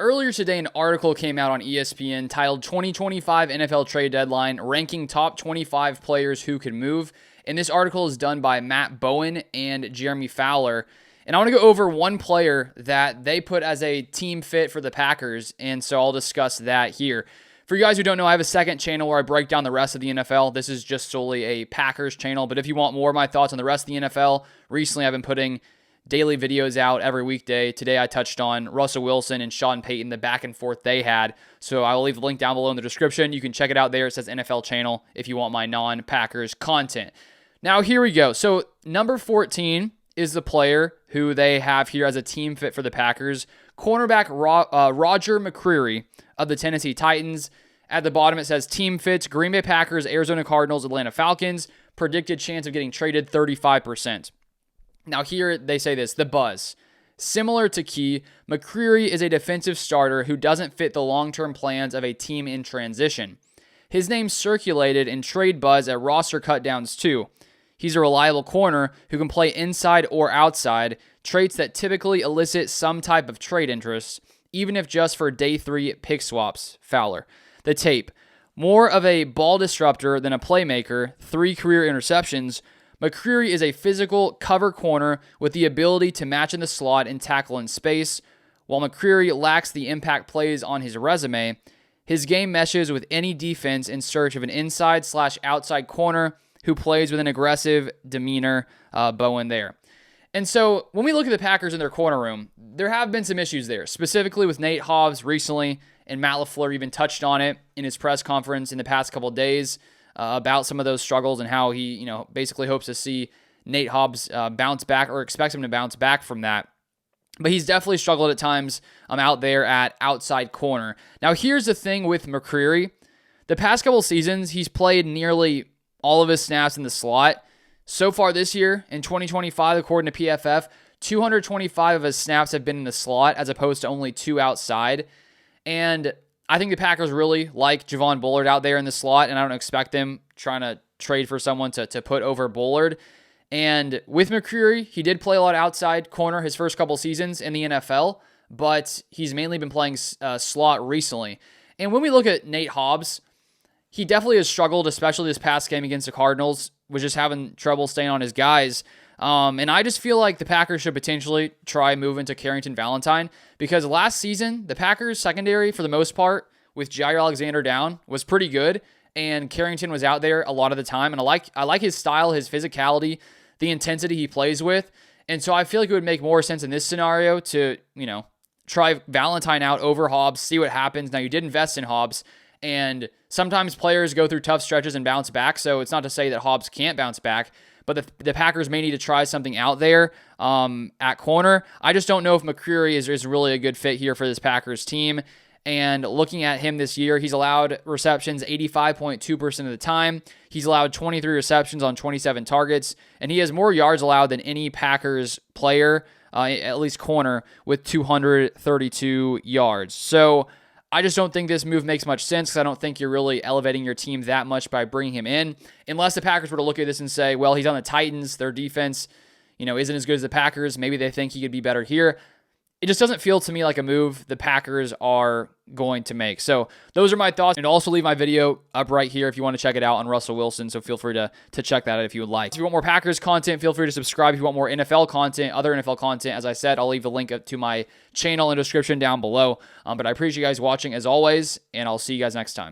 Earlier today, an article came out on ESPN titled 2025 NFL Trade Deadline, ranking top 25 players who could move. And this article is done by Matt Bowen and Jeremy Fowler. And I want to go over one player that they put as a team fit for the Packers, and so I'll discuss that here. For you guys who don't know, I have a second channel where I break down the rest of the NFL. This is just solely a Packers channel, but if you want more of my thoughts on the rest of the NFL, recently I've been putting daily videos out every weekday. Today I touched on Russell Wilson and Sean Payton, the back and forth they had. So I will leave the link down below in the description. You can check it out there. It says NFL channel if you want my non-Packers content. Now here we go. So number 14 is the player who they have here as a team fit for the Packers. Cornerback Roger McCreary of the Tennessee Titans. At the bottom it says team fits Green Bay Packers, Arizona Cardinals, Atlanta Falcons. Predicted chance of getting traded 35%. Now here they say this, the buzz. Similar to Key, McCreary is a defensive starter who doesn't fit the long-term plans of a team in transition. His name circulated in trade buzz at roster cutdowns too. He's a reliable corner who can play inside or outside, traits that typically elicit some type of trade interest, even if just for day 3 pick swaps. Fowler. The tape. More of a ball disruptor than a playmaker, 3 career interceptions, McCreary is a physical cover corner with the ability to match in the slot and tackle in space. While McCreary lacks the impact plays on his resume, his game meshes with any defense in search of an inside/outside corner who plays with an aggressive demeanor. Bowen there. And so when we look at the Packers in their corner room, there have been some issues there, specifically with Nate Hobbs recently, and Matt LaFleur even touched on it in his press conference in the past couple of days. About some of those struggles and how he, basically hopes to see Nate Hobbs bounce back or expects him to bounce back from that. But he's definitely struggled at times out there at outside corner. Now, here's the thing with McCreary. The past couple seasons, he's played nearly all of his snaps in the slot. So far this year, in 2025, according to PFF, 225 of his snaps have been in the slot as opposed to only 2 outside. And I think the Packers really like Javon Bullard out there in the slot, and I don't expect them trying to trade for someone to put over Bullard. And with McCreary, he did play a lot outside corner his first couple seasons in the NFL, but he's mainly been playing slot recently. And when we look at Nate Hobbs, he definitely has struggled, especially this past game against the Cardinals, was just having trouble staying on his guys. And I just feel like the Packers should potentially try moving to Carrington Valentine, because last season, the Packers secondary, for the most part, with Jair Alexander down, was pretty good, and Carrington was out there a lot of the time. And I like his style, his physicality, the intensity he plays with. And so I feel like it would make more sense in this scenario to, try Valentine out over Hobbs, see what happens. Now, you did invest in Hobbs, and sometimes players go through tough stretches and bounce back, so it's not to say that Hobbs can't bounce back. But the Packers may need to try something out there at corner. I just don't know if McCreary is really a good fit here for this Packers team. And looking at him this year, he's allowed receptions 85.2% of the time. He's allowed 23 receptions on 27 targets. And he has more yards allowed than any Packers player, at least corner, with 232 yards. So I just don't think this move makes much sense, because I don't think you're really elevating your team that much by bringing him in, unless the Packers were to look at this and say, well, he's on the Titans, their defense, isn't as good as the Packers. Maybe they think he could be better here. It just doesn't feel to me like a move the Packers are going to make. So those are my thoughts. And also leave my video up right here if you want to check it out on Russell Wilson. So feel free to check that out if you would like. If you want more Packers content, feel free to subscribe. If you want more NFL content, other NFL content, as I said, I'll leave the link up to my channel in the description down below. But I appreciate you guys watching as always, and I'll see you guys next time.